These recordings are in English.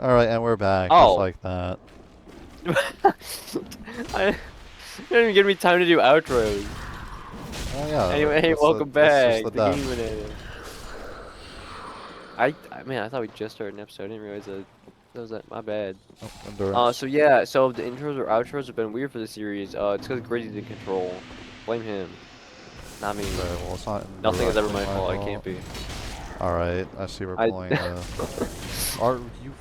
Alright, and we're back, just Oh. like that. I you didn't even give me time to do outros. Oh yeah, Anyway, hey, welcome that's just the back to death. Game Banana. Man, I thought we just started an episode. I didn't realize that was that. My bad. Oh, endurance. So yeah, so the intros or outros have been weird for the series. It's because Grizzy's in control. Blame him, not me. Okay, well it's not Nothing is ever indirectly my my fault. I can't fault. be. Alright, I see we're I. pulling Are you...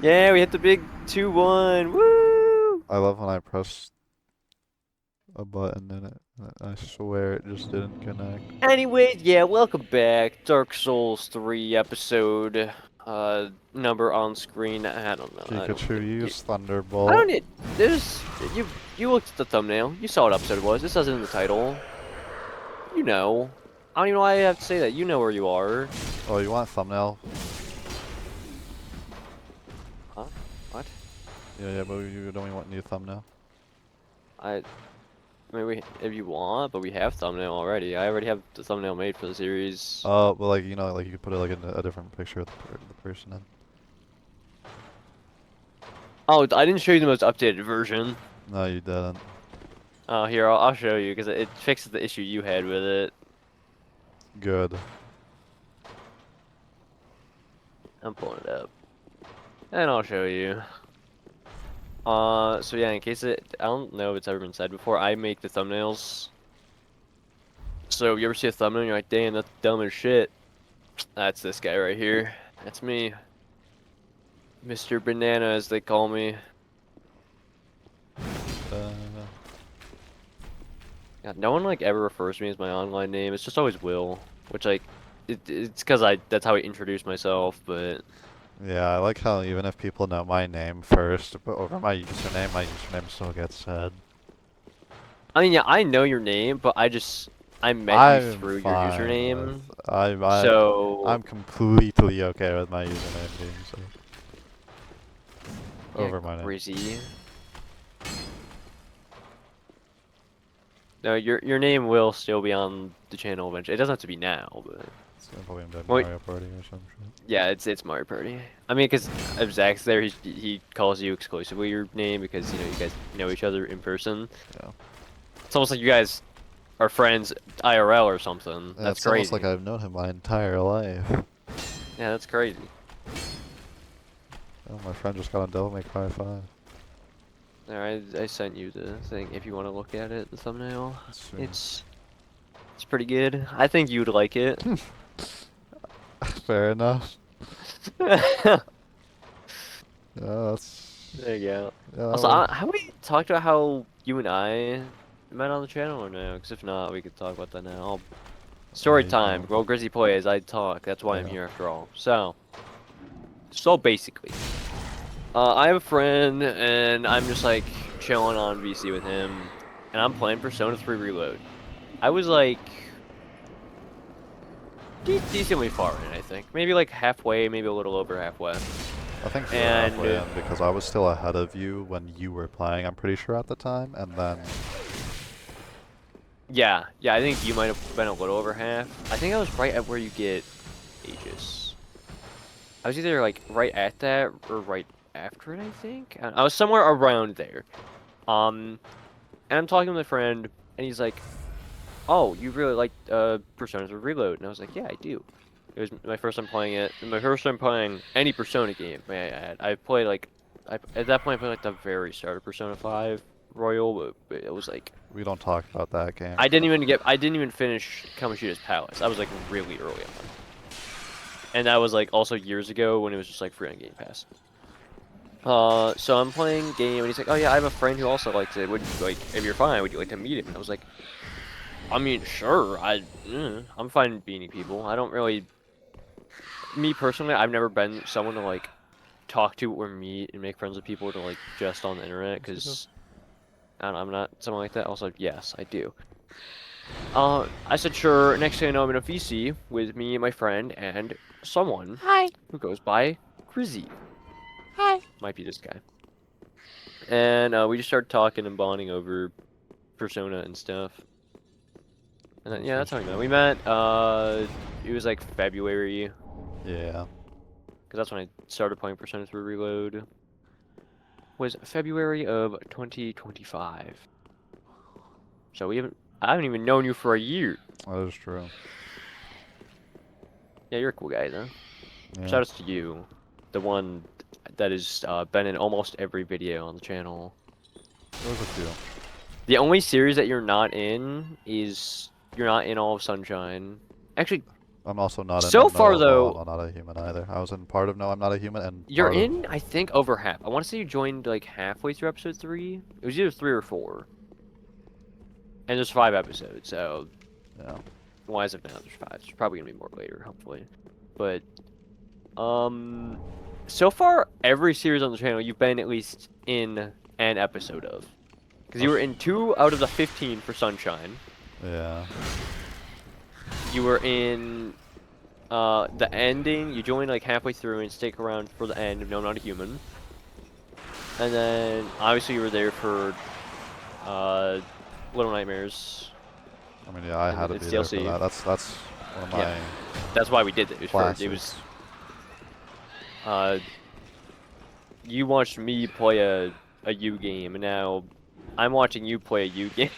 Yeah, we hit the big 2-1. Woo! I love when I press a button and I swear it just didn't connect. Anyways, yeah, welcome back. Dark Souls 3 episode. Number on screen. I don't know. I don't Pikachu think you. use I don't Thunderbolt. need. There's you looked at the thumbnail. You saw what episode it was. This says it in the title. You know. I don't even know why I have to say that. You know where you are. Oh, you want thumbnail? Huh? What? Yeah, but you don't even want new thumbnail? I mean, if you want, but we have thumbnail already. I already have the thumbnail made for the series. Oh, but like, you know, like you could put it like in a different picture of the person in. Oh, I didn't show you the most updated version. No, you didn't. Oh, here, I'll show you because it fixes the issue you had with it. Good. I'm pulling it up. And I'll show you. So yeah, in case I don't know if it's ever been said before, I make the thumbnails. So you ever see a thumbnail and you're like, damn, that's dumb as shit. That's this guy right here. That's me. Mr. Banana, as they call me. Uh, God, no one like ever refers to me as my online name. It's just always Will, which like, it's because that's how I introduce myself, but. yeah, I like how even if people know my name first, but over my username still gets said. I mean, yeah, I know your name, but I met you I'm through your fine with, username. I'm So, completely okay with my username being said yeah, over my name. Grizzy. No, your name will still be on the channel eventually. It doesn't have to be now, but It's gonna probably be well, Mario Party or some shit. yeah, it's Mario Party. I mean, because if Zach's there, he calls you exclusively your name because you know you guys know each other in person. Yeah. It's almost like you guys are friends IRL or something. Yeah, That's it's almost like crazy. I've known him my entire life. Yeah, that's crazy. Oh, my friend just got on Devil May Cry 5. Alright, I sent you the thing if you want to look at it, the thumbnail. Let's see. It's pretty good. I think you'd like it. Fair enough. There Yeah, that's... you go. Yeah, that Also, works. have we talked about how you and I met on the channel or no? Because if not, we could talk about that now. Story You time. can. Well, Grizzly plays, I talk. That's why I'm Yeah. here after all. So basically, I have a friend, and I'm just like chilling on VC with him, and I'm playing Persona 3 Reload. I was like decently far in, I think. Maybe like halfway, maybe a little over halfway. I think you were halfway And in because I was still ahead of you when you were playing, I'm pretty sure at the time, and then... yeah, I think you might have been a little over half. I think I was right at where you get Aegis. I was either like right at that or right after it, I think. I was somewhere around there. And I'm talking with a friend, and he's like, "Oh, you really like Persona 3 Reload?" And I was like, "Yeah, I do." It was my first time playing it. My first time playing any Persona game, may I add. I played like, at that point I played like the very start of Persona 5 Royal, but it was like We don't talk about that game. I didn't even finish Kamoshida's Palace. I was like really early on, and that was like also years ago when it was just like free on Game Pass. So I'm playing game, and he's like, "Oh yeah, I have a friend who also likes it. Would you like, if you're fine, would you like to meet him?" And I was like, "I mean, sure. I'm fine meeting people. I don't really, me personally, I've never been someone to like talk to or meet and make friends with people to like just on the internet because I don't know, I'm not someone like that. Also, yes, I do. I said sure. Next thing I know, I'm in a VC with me and my friend and someone Hi. who goes by Grizzy. Hi. Might be this guy. And we just started talking and bonding over Persona and stuff. And then, yeah, that's how we met. We met, it was like February, Yeah. because that's when I started playing Persona 3 Reload. Was February of 2025. So I haven't even known you for a year. That is true. Yeah, you're a cool guy, though. Yeah. Shoutouts to you, the one that has been in almost every video on the channel. There's a few. The only series that you're not in is you're not in All of Sunshine. Actually, I'm also not in so No, far No, though, I'm not a human either. I was in part of No, I'm not a human, and you're part of... in, I think, over half. I want to say you joined like halfway through episode 3. It was either 3 or 4. And there's 5 episodes, so Yeah. why is it now? There's 5. There's probably gonna be more later, hopefully. But so far every series on the channel you've been at least in an episode of. Because you were in 2 out of the 15 for Sunshine. Yeah. You were in the ending. You joined like halfway through and stick around for the end of No, Not a Human. And then obviously you were there for Little Nightmares. I mean, yeah, I And had to it's be there for DLC. that. That's one of my Yeah. That's why we did it. It was classics. you watched me play a U game, and now I'm watching you play a U game.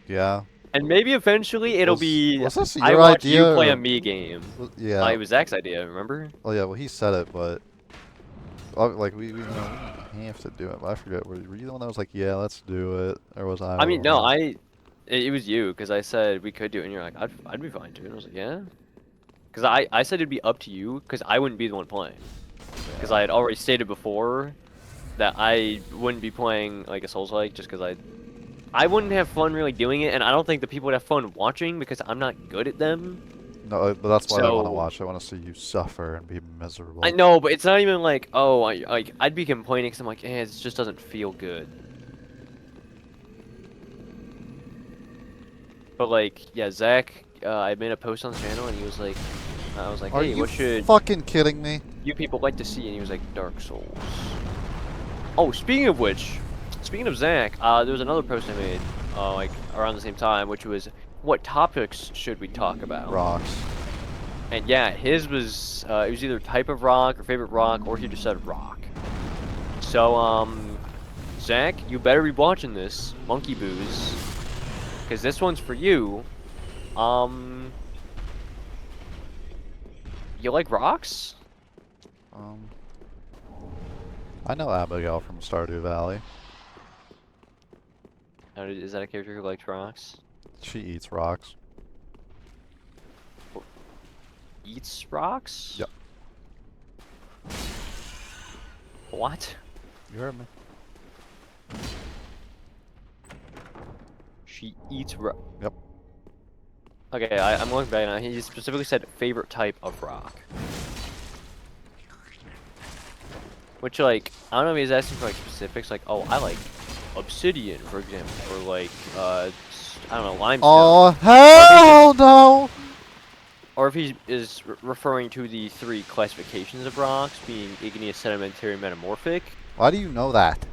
Yeah. And maybe eventually it'll be Was this I your watch idea? you play or- a me game. Yeah. It was Zach's idea, remember? Well, yeah. Well, he said it, but like we didn't have to do it. But I forget. Were you the one that was like, yeah, let's do it, or was I? I mean, the no, one? it was you, because I said we could do it, and you're like, I'd be fine too. And I was like, yeah. Because I said it'd be up to you, because I wouldn't be the one playing. Because I had already stated before that I wouldn't be playing like a Souls-like, just because I wouldn't have fun really doing it, and I don't think the people would have fun watching, because I'm not good at them. No, but that's why I want to So- watch. I want to see you suffer and be miserable. I know, but it's not even like, oh, I'd be complaining, because I'm like, it just doesn't feel good. But like, yeah, Zach, I made a post on the channel, and he was like, I was like, Are hey, you what should fucking kidding me? you people like to see? And he was like, Dark Souls. Oh, speaking of which, speaking of Zach, there was another post I made, like around the same time, which was, what topics should we talk about? Rocks. And yeah, his was, it was either type of rock or favorite rock, or he just said rock. So, Zach, you better be watching this, Monkey Booze, because this one's for you. You like rocks? I know Abigail from Stardew Valley. Is that a character who likes rocks? She eats rocks. Eats rocks? Yep. What? You heard me. She eats rock. Yep. Okay, I'm looking back now. He specifically said favorite type of rock. Which, like, I don't know if he's asking for, like, specifics. Like, oh, I like obsidian, for example. Or, like, I don't know, limestone. Oh, hell no! Or if he is referring to the 3 classifications of rocks, being igneous, sedimentary, metamorphic. Why do you know that?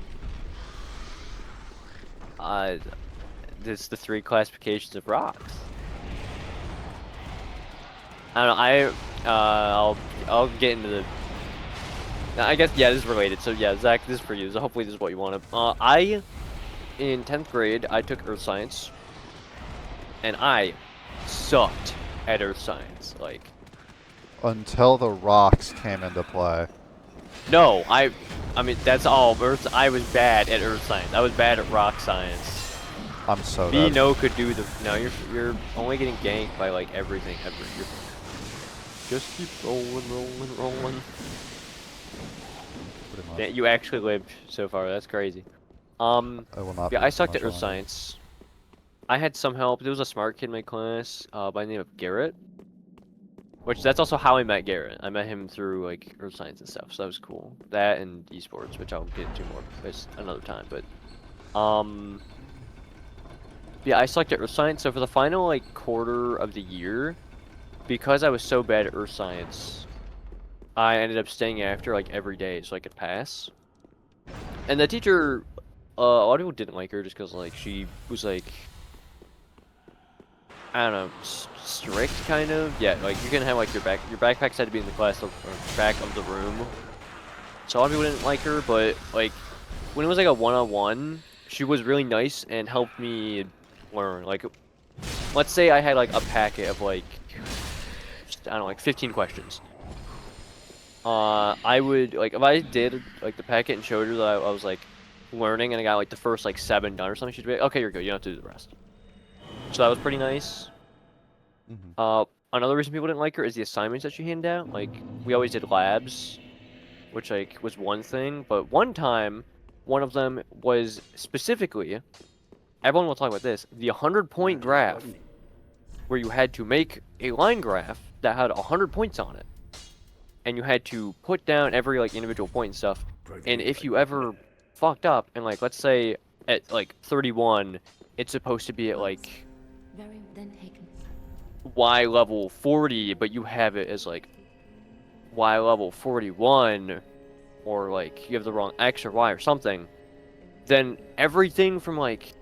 There's the 3 classifications of rocks. I don't know, I'll get into the... I guess, yeah, this is related. So, yeah, Zach, this is for you. So hopefully this is what you want to... in 10th grade, I took Earth Science. And I sucked at Earth Science. Like... Until the rocks came into play. No, I mean, that's all. I was bad at Earth Science. I was bad at Rock Science. I'm so Me, dead. no, could do the... No, you're only getting ganked by, like, everything ever. Just keep rolling. Pretty much. Yeah, you actually lived so far. That's crazy. I will not Yeah, be I sucked much at Earth longer. Science. I had some help. There was a smart kid in my class by the name of Garrett. That's also how I met Garrett. I met him through, like, Earth Science and stuff, so that was cool. That and esports, which I'll get into more another time, but... Yeah, I sucked at Earth Science, so for the final, like, quarter of the year, because I was so bad at Earth Science, I ended up staying after, like, every day so I could pass. And the teacher, a lot of people didn't like her just because, like, she was, like... I don't know, strict kind of. Yeah, like you can have like your backpacks had to be in the back of the room. So a lot of people didn't like her, but like when it was like a one-on-one, she was really nice and helped me learn. Like, let's say I had like a packet of like, I don't know, like 15 questions. I would like if I did like the packet and showed her that I was like learning and I got like the first like 7 done or something, she'd be like, okay, you're good. You don't have to do the rest. So that was pretty nice. Mhm. Another reason people didn't like her is the assignments that she handed out. Like we always did labs, which like was one thing, but one time, one of them was specifically, everyone will talk about this, the 100-point graph, where you had to make a line graph that had 100 points on it, and you had to put down every like individual point and stuff. And if you ever fucked up, and like let's say at like 31, it's supposed to be at like Very then taken. Y level 40, but you have it as like Y level 41, or like you have the wrong X or Y or something, then everything from like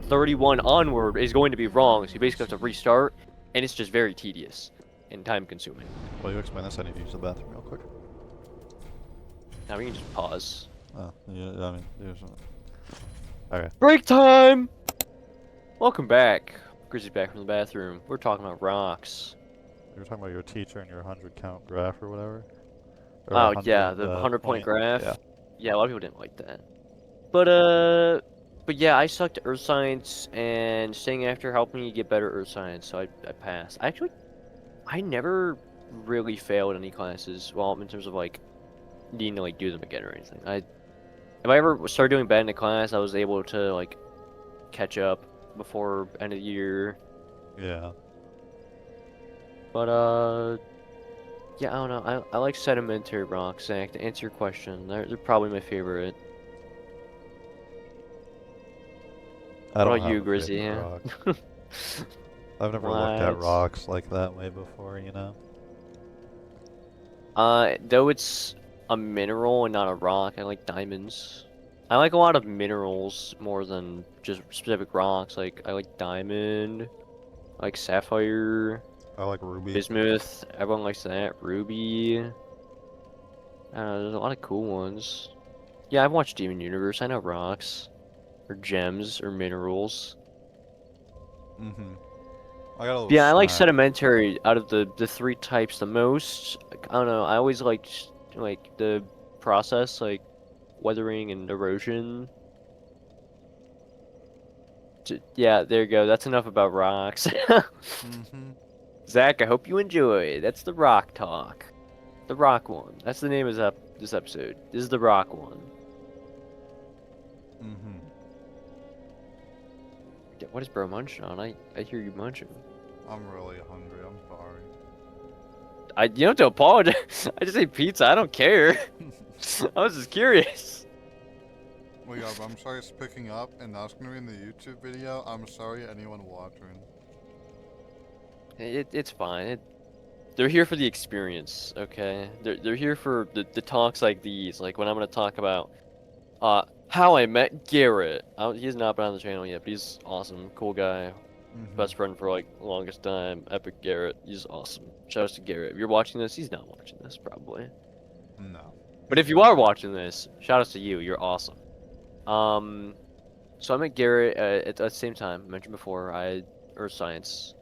31 onward is going to be wrong, so you basically have to restart, and it's just very tedious and time consuming. While you explain this, I need to use the bathroom real quick. Now we can just pause. Oh, yeah, I mean, there's. Okay. Break time! Welcome back. Grizzly's back from the bathroom. We're talking about rocks. You were talking about your teacher and your 100 count graph or whatever? Or Oh 100, yeah, the 100-point graph. Yeah. Yeah, a lot of people didn't like that. But yeah, I sucked at Earth Science, and staying after helped me get better at Earth Science, so I passed. I never really failed any classes, well, in terms of like needing to like do them again or anything. If I ever started doing bad in a class, I was able to like catch up before end of the year. Yeah. But yeah, I don't know. I like sedimentary rocks, Zach. To answer your question, they're probably my favorite. I don't What about have you, a Grizzy? favorite Yeah. rock. I've never looked at What? rocks like that way before, you know? Though it's a mineral and not a rock, I like diamonds. I like a lot of minerals more than just specific rocks. Like I like diamond, I like sapphire, I like ruby. bismuth. Everyone likes that. Ruby. I don't know. There's a lot of cool ones. Yeah, I've watched Demon Universe. I know rocks, or gems, or minerals. Mm-hmm. I got a little Yeah, I like snack. sedimentary out of the 3 types the most. Like, I don't know. I always liked like the process, like weathering and erosion. Yeah, there you go. That's enough about rocks. Mm-hmm. Zach, I hope you enjoy. That's the rock talk. The rock one. That's the name of this episode. This is the rock one. Mm-hmm. Yeah, what is bro munching on? I hear you munching. I'm really hungry. I'm sorry. You don't have to apologize. I just ate pizza. I don't care. I was just curious. Well, yeah, but I'm sorry it's picking up, and that's gonna be in the YouTube video. I'm sorry, anyone watching. It's fine. They're here for the experience, okay? They're here for the talks like these, like when I'm gonna talk about how I met Garrett. He's not been on the channel yet, but he's awesome, cool guy, Mm-hmm. best friend for like longest time. Epic Garrett, he's awesome. Shout out to Garrett. If you're watching this, he's not watching this probably. No. But if you are watching this, shout out to you. You're awesome. So I met Garrett at the same time. I mentioned before, I had Earth Science,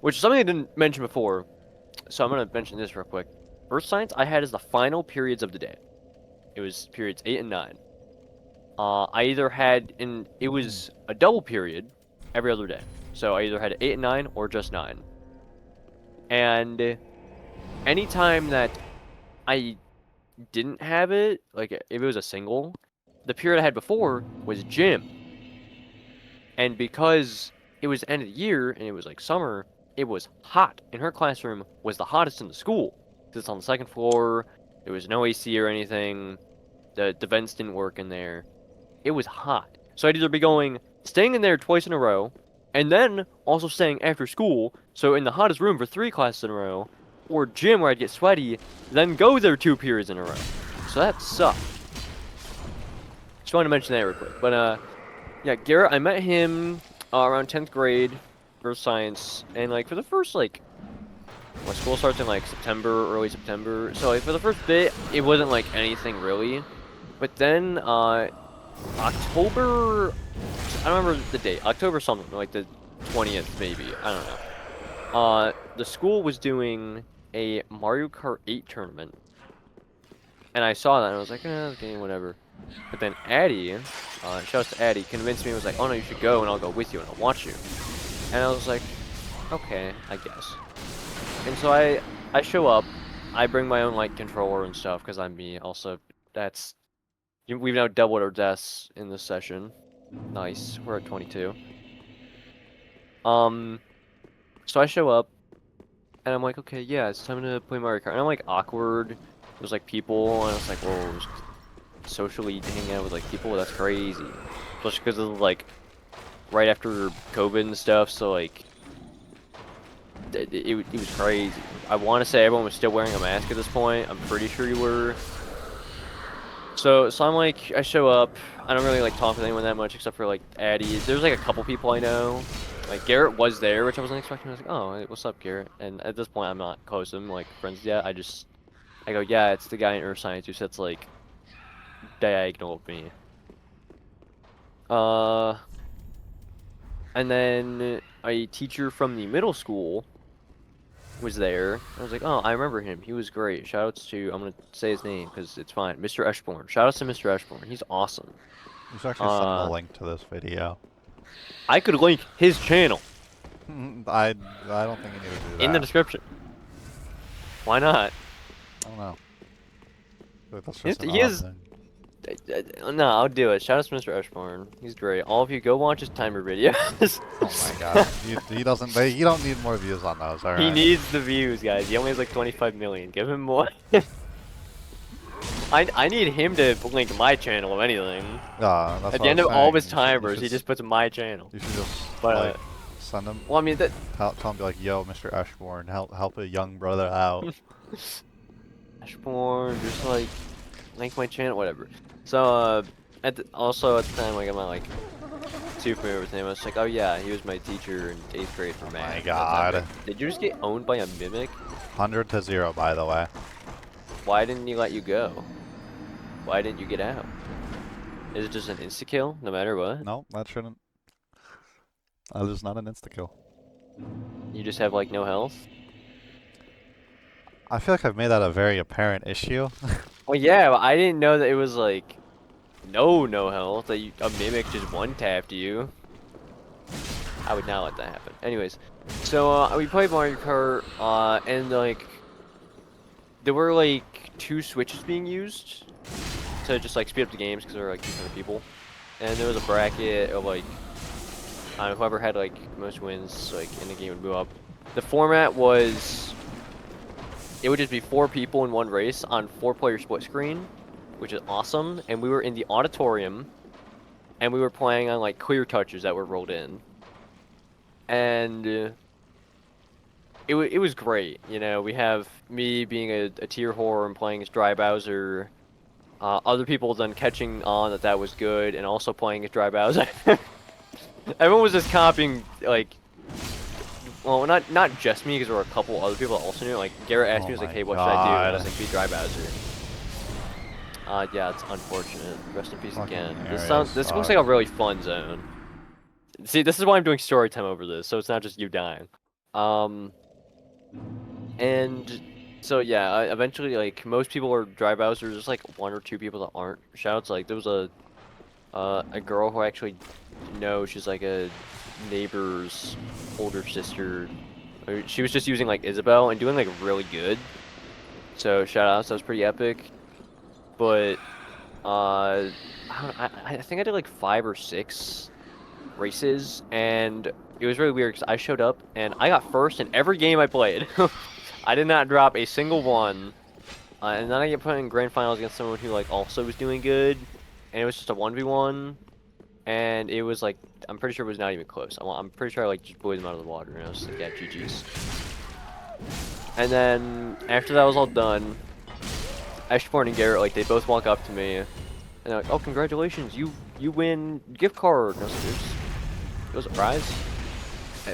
which is something I didn't mention before. So I'm gonna mention this real quick. Earth Science I had as the final periods of the day. It was periods 8 and 9. I either had it was a double period every other day. So I either had 8 and 9 or just 9. And anytime that I didn't have it, like if it was a single, the period I had before was gym. And because it was end of the year and it was like summer, it was hot. And her classroom was the hottest in the school. Because it's on the 2nd floor, there was no AC or anything, the vents didn't work in there. It was hot. So I'd either be staying in there twice in a row, and then also staying after school, so in the hottest room for 3 classes in a row, or gym where I'd get sweaty, then go there 2 periods in a row. So that sucked. Just wanted to mention that real quick. But yeah, Garrett, I met him around 10th grade, earth science, and like for the first like, my school starts in like September, early September. So like for the first bit, it wasn't like anything really, but then October, I don't remember the date, October something, like the 20th maybe, I don't know. The school was doing a Mario Kart 8 tournament, and I saw that and I was like, okay, whatever. But then Addy, shout out to Addy, convinced me and was like, oh no, you should go and I'll go with you and I'll watch you. And I was like, okay, I guess. And so I show up, I bring my own like controller and stuff because I'm me. Also, we've now doubled our deaths in this session. Nice, we're at 22. So I show up, and I'm like, okay, yeah, it's time to play Mario Kart. And I'm like awkward. There's like people, and I was like, whoa, socially hanging out with like people, that's crazy. Especially because of like right after COVID and stuff. So like, it was crazy. I want to say everyone was still wearing a mask at this point. I'm pretty sure you were. So I'm like, I show up. I don't really like talk with anyone that much except for like Addy. There's like a couple people I know. Like Garrett was there, which I wasn't expecting. I was like, oh, hey, what's up, Garrett? And at this point, I'm not close to him, like friends yet. I go, yeah, it's the guy in Earth Science who sits like diagonal of me. And then a teacher from the middle school was there. I was like, oh, I remember him. He was great. Shoutouts to, I'm gonna say his name because it's fine. Mr. Eshborn. Shoutouts to Mr. Eshborn. He's awesome. You should actually send a link to this video. I could link his channel. I don't think you need to do that. In the description. Why not? I don't know. Like, that's just He is. No, I'll do it. Shout out to Mr. Eshborn. He's great. All of you, go watch his timer videos. Oh my god. He doesn't. You don't need more views on those. All right. He needs the views, guys. He only has like 25 million. Give him more. I need him to link my channel if anything. That's At what the end I'm of all of saying. his timers, he just puts my channel. You should just But like send him. well, I mean that. Tell him, be like, yo, Mr. Eshborn, help a young brother out. Eshborn, just like link my channel, whatever. So also at the time, like I'm not like too familiar with him. I was like, oh yeah, he was my teacher in 8th grade for math. My god. Did you just get owned by a mimic? 100-0, by the way. Why didn't he let you go? Why didn't you get out? Is it just an insta-kill, no matter what? No, that shouldn't. That is not an insta-kill. You just have, like, no health? I feel like I've made that a very apparent issue. Well, yeah, but I didn't know that it was, like, no health, that a mimic just one-tapped you. I would not let that happen. Anyways, so, we played Mario Kart, and, like, there were, like, 2 switches being used to just like speed up the games because there were like 200 people, and there was a bracket of like whoever had like most wins like in the game would move up. The format was it would just be 4 people in one race on 4-player split screen, which is awesome. And we were in the auditorium, and we were playing on like clear touches that were rolled in, and it was great. You know, we have me being a tier whore and playing as Dry Bowser. Other people then catching on that was good, and also playing as Dry Bowser. Everyone was just copying, like, well, not just me, because there were a couple other people that also knew. Like, Garrett asked me, he was like, hey, what should I do? And I was like, be Dry Bowser. Yeah, it's unfortunate. Rest in peace Fucking again. areas This looks like a really fun zone. See, this is why I'm doing story time over this, so it's not just you dying. And so yeah, eventually like most people are Dry Bowser. There's like 1 or 2 people that aren't. Shoutouts, like there was a girl who I actually know. She's like a neighbor's older sister. She was just using like Isabelle and doing like really good. So shoutouts, that was pretty epic. But I think I did like 5 or 6 races, and it was really weird because I showed up and I got first in every game I played. I did not drop a single one, and then I get put in grand finals against someone who like also was doing good, and it was just a 1v1, and it was like I'm pretty sure it was not even close. I'm pretty sure I like just blew them out of the water, and I was like, yeah, GG's. And then after that was all done, Eshborn and Garrett, like they both walk up to me, and they're like, oh, congratulations, you win gift card. And I was like, it was a prize.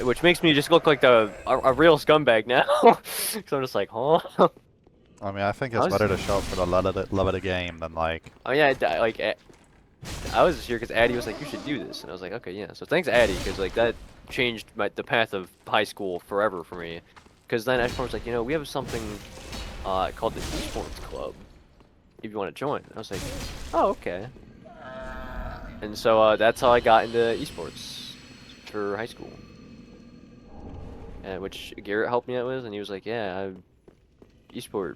which makes me just look like a real scumbag now. So I'm just like, huh? I mean, I think I it's was- better to show up for the love of the game than like. Oh yeah, I was just here because Addy was like, you should do this, and I was like, okay, yeah. So thanks Addy, because like that changed the path of high school forever for me. Because then Ashmore was like, we have something called the Esports Club. If you want to join, I was like, oh okay. And so that's how I got into esports for high school. Which Garrett helped me out with, and he was like, yeah, esport.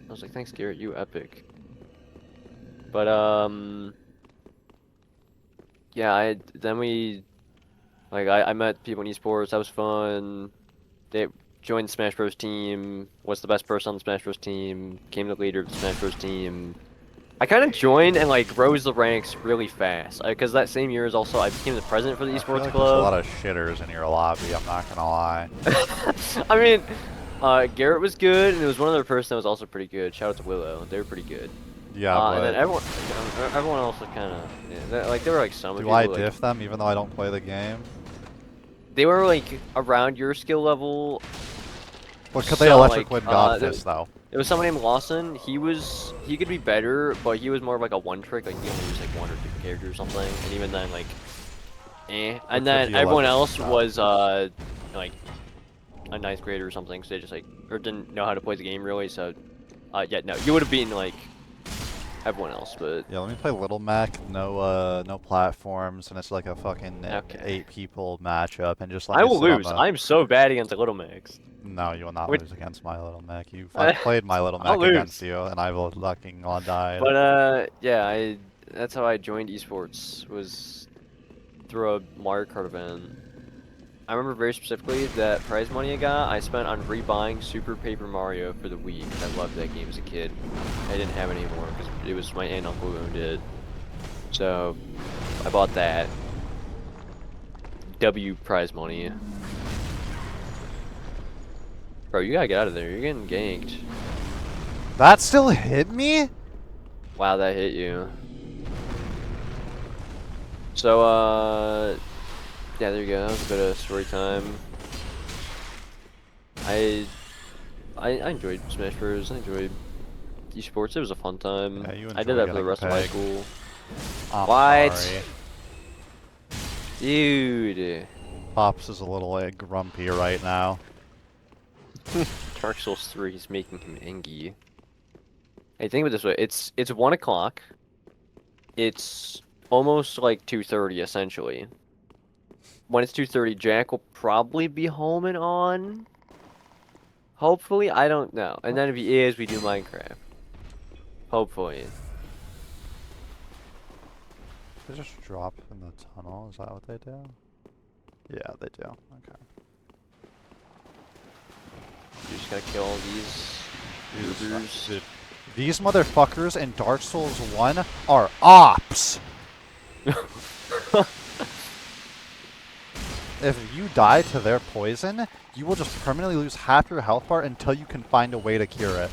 I was like, thanks Garrett, you epic. But yeah, I met people in esports. That was fun. They joined the Smash Bros team. Was the best person on the Smash Bros team. Became the leader of the Smash Bros team. I kind of joined and like rose the ranks really fast. Because that same year is also I became the president for the I feel esports like there's a club. lot of shitters in your lobby. I'm not gonna lie. I mean, Garrett was good, and there was one other person that was also pretty good. Shout out to Willow. They were pretty good. Yeah, And then but everyone else was kind of like there were like some. do people, I like, diff them even though I don't play the game? They were like around your skill level. What could they So, electric like, win Godfist though? There was someone named Lawson. He could be better, but he was more of like a one trick. Like he only used like one or two characters or something. And even then, like, eh. What And could then the everyone electric else win was like a ninth grader or something. So they just like or didn't know how to play the game really. So yeah, no, you would have beaten like everyone else, but Yeah, let me play Little Mac. No platforms, and it's like a fucking Okay. 8 people matchup, and just let I me will sit on lose. the- I'm so bad against the Little Mix. No, you will not Wait. lose against my Little Mac. I've played my Little I'll Mac against lose. you, and I've fucking all died. But yeah, that's how I joined esports was through a Mario Kart event. I remember very specifically that prize money I got, I spent on rebuying Super Paper Mario for the Wii. 'Cause I loved that game as a kid. I didn't have it anymore because it was my aunt and uncle who owned it. So I bought that. W prize money. Bro, you gotta get out of there. You're getting ganked. That still hit me? Wow, that hit you. So, yeah, there you go. That was a bit of story time. I enjoyed Smash Bros. I enjoyed esports. It was a fun time. Yeah, you I did enjoy that for the getting rest of my pegged. school. I'm What? sorry. Dude. Pops is a little grumpy right now. Dark Souls 3 is making him angry. Hey, think of it this way. It's 1 o'clock. It's almost like 2:30 essentially. When it's 2:30, Jack will probably be home and on. Hopefully, I don't know. And then if he is, we do Minecraft. Hopefully. They just drop in the tunnel. Is that what they do? Yeah, they do. Okay. You just gotta kill all these goobers. Dude, these motherfuckers in Dark Souls 1 are ops! If you die to their poison, you will just permanently lose half your health bar until you can find a way to cure it.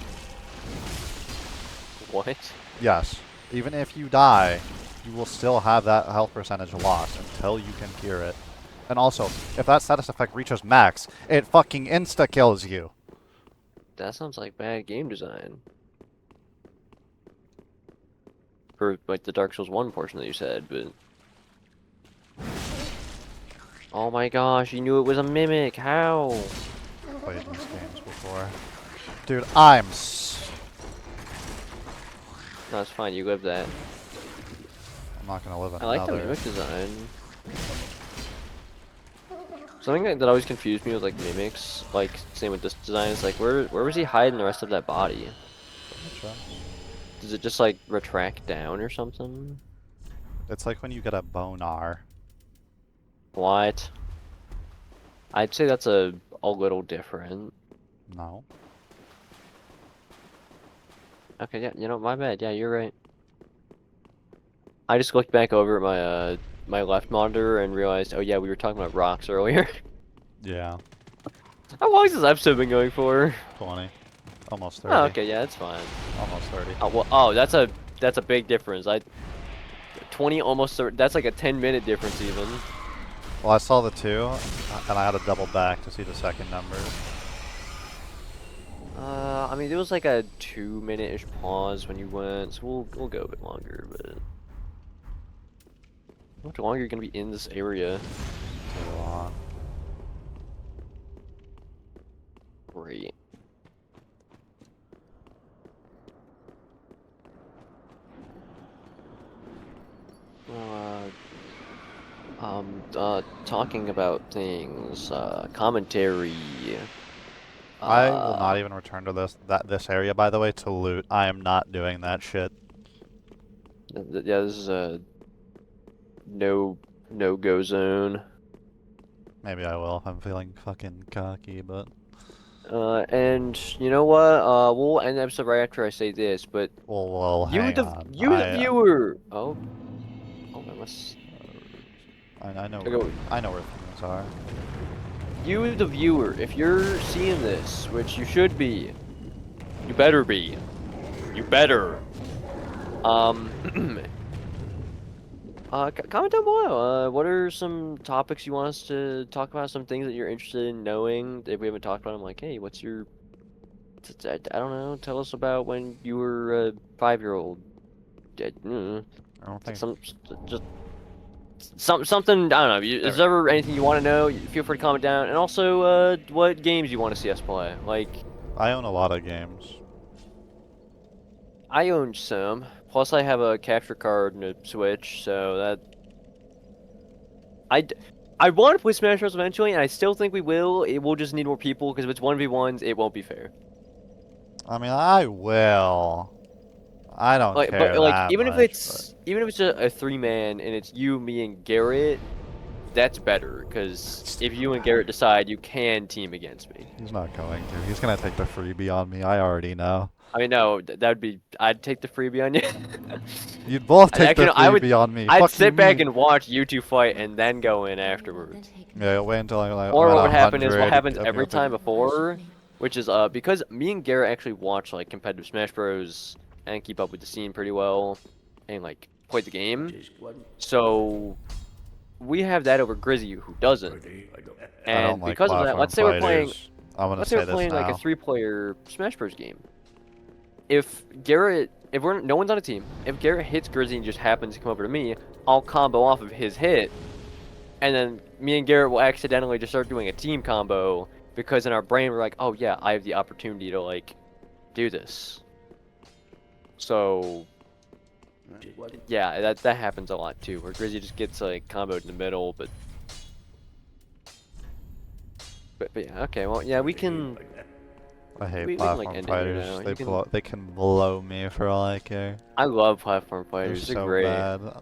What? Yes. Even if you die, you will still have that health percentage lost until you can cure it. And also, if that status effect reaches max, it fucking insta-kills you. That sounds like bad game design. For like the Dark Souls 1 portion that you said, but oh my gosh, you knew it was a mimic. How? Played these games before. Dude, No, it's fine. You live that. I'm not gonna live I like the another. mimic design. Something that always confused me with like mimics, like same with this design, is like where was he hiding the rest of that body? Does it just like retract down or something? It's like when you get a bonar. What? I'd say that's a little different. No. Okay, yeah, my bad. Yeah, you're right. I just looked back over at my my left monitor and realized, oh yeah, we were talking about rocks earlier. Yeah. How long has this episode been going for? 20. Almost 30. Oh, okay, yeah, that's fine. Almost 30. Oh, well, oh, that's a big difference. 20 almost 30, that's like a 10-minute difference even. Well, I saw the 2, and I had to double back to see the second number. I mean, there was like a 2-minute-ish pause when you went, so we'll go a bit longer, but how much longer are you gonna be in this area? Too long. Great. Talking about things, commentary. I will not even return to this area, by the way, to loot. I am not doing that shit. Yeah, this is a no-go zone. Maybe I will if I'm feeling fucking cocky, but... And you know what? We'll end the episode right after I say this, but Well, you hang the on. the viewer. Oh, I must. I know Okay, I know where things are. You, the viewer, if you're seeing this, which you should be, you better be. You better. Comment down below. What are some topics you want us to talk about? Some things that you're interested in knowing if we haven't talked about them. Like, hey, what's your? I don't know. Tell us about when you were a 5-year-old. I don't think... Something. I don't know. Is there ever anything you want to know? Feel free to comment down. And also, what games you want to see us play? Like, I own a lot of games. I own some. Plus, I have a capture card and a Switch, so that. I want to play Smash Bros. Eventually, and I still think we will. It will just need more people because if it's 1v1s, it won't be fair. I mean, I will. I don't care But like, that even if much, it's a 3-man and it's you, me, and Garrett, that's better because if you and Garrett decide, you can team against me. He's not going to. He's gonna take the freebie on me. I already know. I mean, no, that'd be. I'd take the freebie on you. You'd both take the I would, freebie on me. I'd Fuck sit you back mean. and watch you two fight and then go in afterwards. Yeah, wait until I'm Or at what would happen is 100, what happens I'll every go time to- before, which is because me and Garrett actually watch like competitive Smash Bros. And keep up with the scene pretty well, and like play the game. So we have that over Grizzy, who doesn't. I And don't like because of that, platform let's say we're playing. fighters. I'm gonna Let's say say we're this playing like a now. 3-player Smash Bros. Game. If no one's on a team, if Garrett hits Grizzy and just happens to come over to me, I'll combo off of his hit, and then me and Garrett will accidentally just start doing a team combo because in our brain we're like, oh yeah, I have the opportunity to like do this. So yeah, that happens a lot too, where Grizzy just gets like comboed in the middle, but yeah, okay, well yeah, we can. I hate we can, like, platform end it here fighters. now. They can blow me for all I care. I love platform They're fighters. They're so great. bad. They're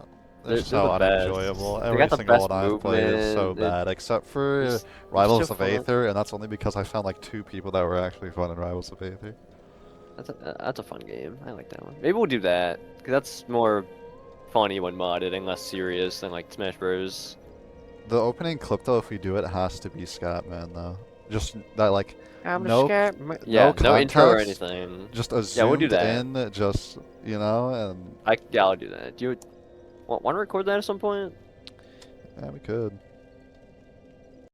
They're so the best. unenjoyable. They Every got the single best one I've played is so movement. bad, except for It's Rivals so of fun. Aether, and that's only because I found like 2 people that were actually fun in Rivals of Aether. That's a fun game. I like that one. Maybe we'll do that because that's more funny when modded and less serious than like Smash Bros. The opening clip though, if we do it, has to be Scatman though. Just that like I'm no, yeah, no intro or context, anything. just a Yeah, we'll do zoomed that. in, just you know, and Yeah, I'll do that. Do you want to record that at some point? yeah, we could.